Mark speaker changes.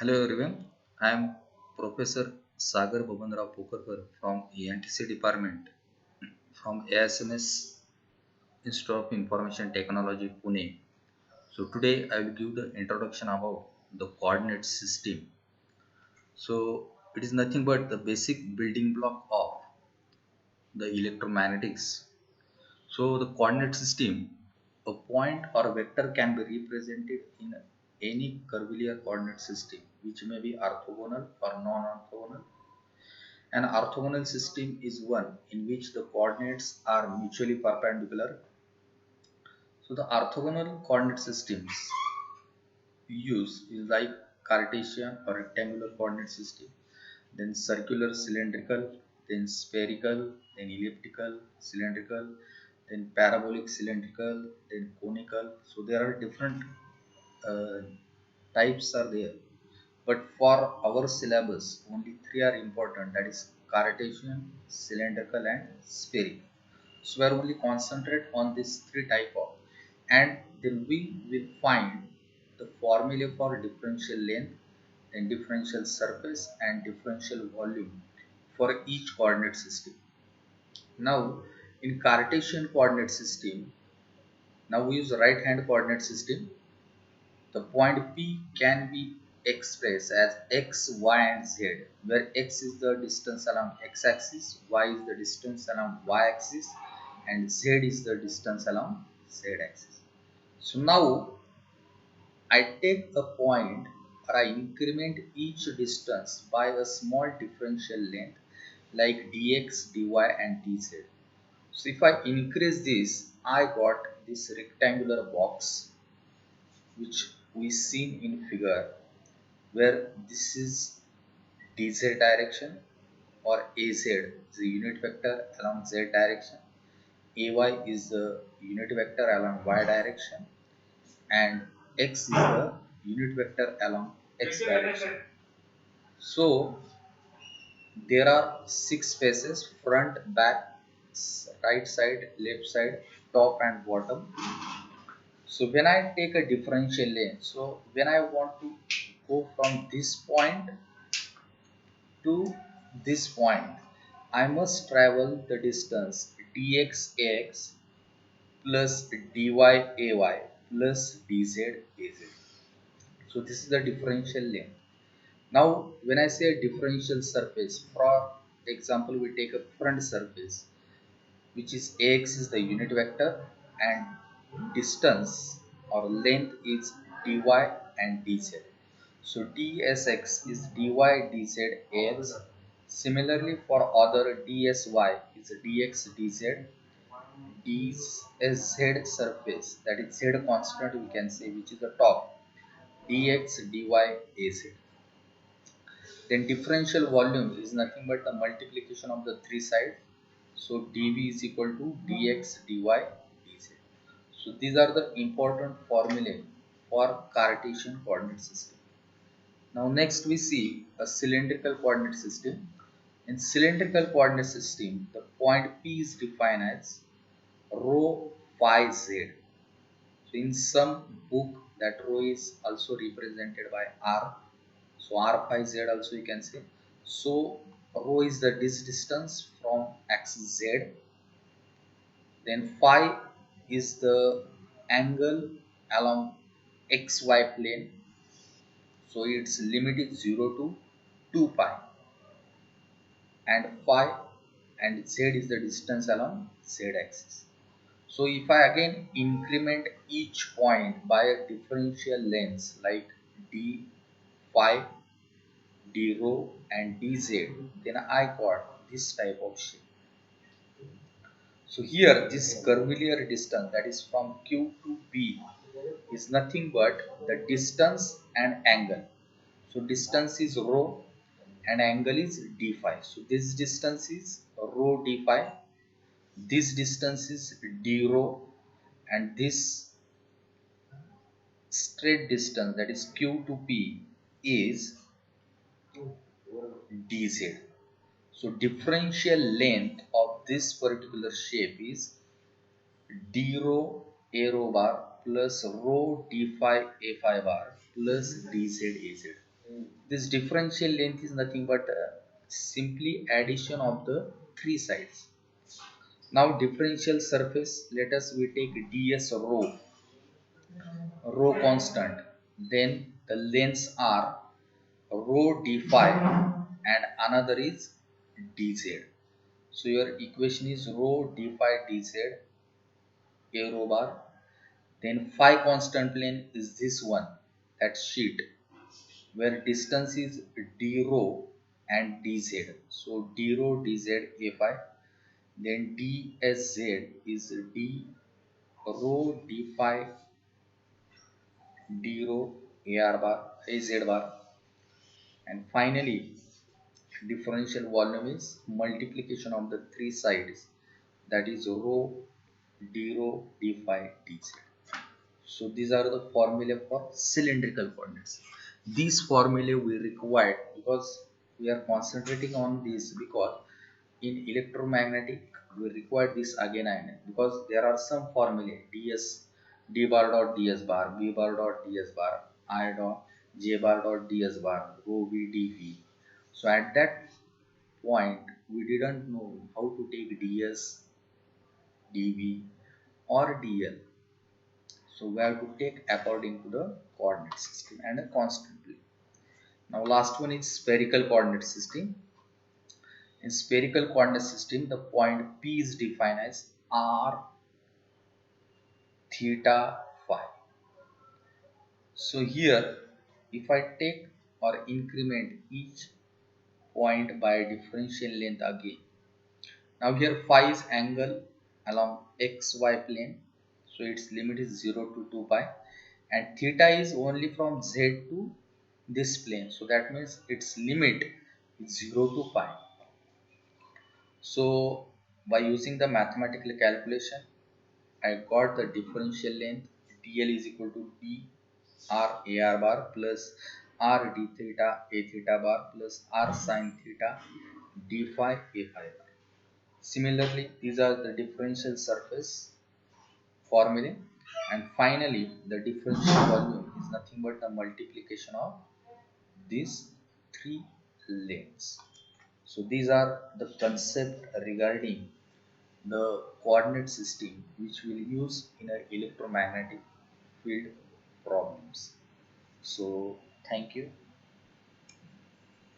Speaker 1: Hello everyone, I am Professor Sagar Pokharkar from ENTC department from ASMS Institute of Information Technology Pune. So today I will give the introduction about the coordinate system. So it is nothing but the basic building block of the electromagnetics. So the coordinate system, a point or a vector can be represented in any curvilinear coordinate system which may be orthogonal or non-orthogonal. An orthogonal system is one in which the coordinates are mutually perpendicular. So the orthogonal coordinate systems we use is like Cartesian or rectangular coordinate system, then circular cylindrical, then spherical, then elliptical cylindrical, then parabolic cylindrical, then conical. So there are different uh, types are there. But for our syllabus, only three are important, that is Cartesian, cylindrical, and spherical. So we are only concentrate on these three type of, and then we will find the formula for differential length, then differential surface, and differential volume for each coordinate system. Now, in Cartesian coordinate system, now we use right hand coordinate system. The point P can be expressed as x, y, and z, where x is the distance along x-axis, y is the distance along y-axis, and z is the distance along z-axis. So now I take a point or I increment each distance by a small differential length like dx, dy, and dz. So if I increase this, I got this rectangular box which we seen in figure, where this is dz direction or az, the unit vector along z direction, ay is the unit vector along y direction, and x is the unit vector along x direction. So there are six faces: front, back, right side, left side, top, and bottom. So when I take a differential length, so when I want to go from this point to this point, I must travel the distance dx plus dy plus dz. So this is the differential length. Now when I say differential surface, for example we take a front surface, which is ax is the unit vector and distance or length is dy and dz. So dsx is dy dz ax. Similarly for other dsy is dx dz. dsz surface, that is z constant we can say, which is the top, dx dy az. Then differential volume is nothing but the multiplication of the three sides. So dv is equal to dx dy dz. So these are the important formulae for Cartesian coordinate system. Now next we see a cylindrical coordinate system. In cylindrical coordinate system, the point P is defined as rho phi z. So in some book that rho is also represented by r. So r phi z also you can say. So rho is the distance from axis z. Then phi is the angle along xy plane. So its limit is 0 to 2 pi, and phi and z is the distance along z axis. So if I again increment each point by a differential length like d phi, d rho, and dz, then I got this type of shape. So here this curvilinear distance, that is from Q to P, is nothing but the distance and angle. So distance is rho and angle is d phi. So this distance is rho d phi, this distance is d rho, and this straight distance, that is Q to P, is dz. So differential length of this particular shape is d rho a rho bar plus rho d phi a phi bar plus dz az. This differential length is nothing but simply addition of the three sides. Now differential surface, let us we take ds rho constant. Then the lengths are rho d phi and another is dz. So your equation is rho d phi dz a rho bar. Then phi constant plane is this one, that sheet, where distance is d rho and dz. So d rho dz a phi. Then dsz is d rho d phi d rho ar bar az bar. And finally, differential volume is multiplication of the three sides, that is rho d phi dz. So these are the formula for cylindrical coordinates. These formulae we required because we are concentrating on this, because in electromagnetic we require this again and again, because there are some formulae ds d bar dot ds bar, b bar dot ds bar, I dot j bar dot ds bar, rho v dv. So at that point we didn't know how to take ds, dv or dl. So we have to take according to the coordinate system and a constantly. Now last one is spherical coordinate system. In spherical coordinate system, the point P is defined as r theta phi. So here, if I take or increment each point by differential length again. Now here phi is angle along xy plane. So its limit is 0 to 2 pi, and theta is only from z to this plane. So that means its limit is 0 to pi. So by using the mathematical calculation, I got the differential length dl is equal to d r ar bar plus r d theta a theta bar plus r sin theta d phi a phi bar. Similarly, these are the differential surface formulae, and finally the differential volume is nothing but the multiplication of these three lengths. So these are the concept regarding the coordinate system which we'll use in our electromagnetic field problems. So thank you.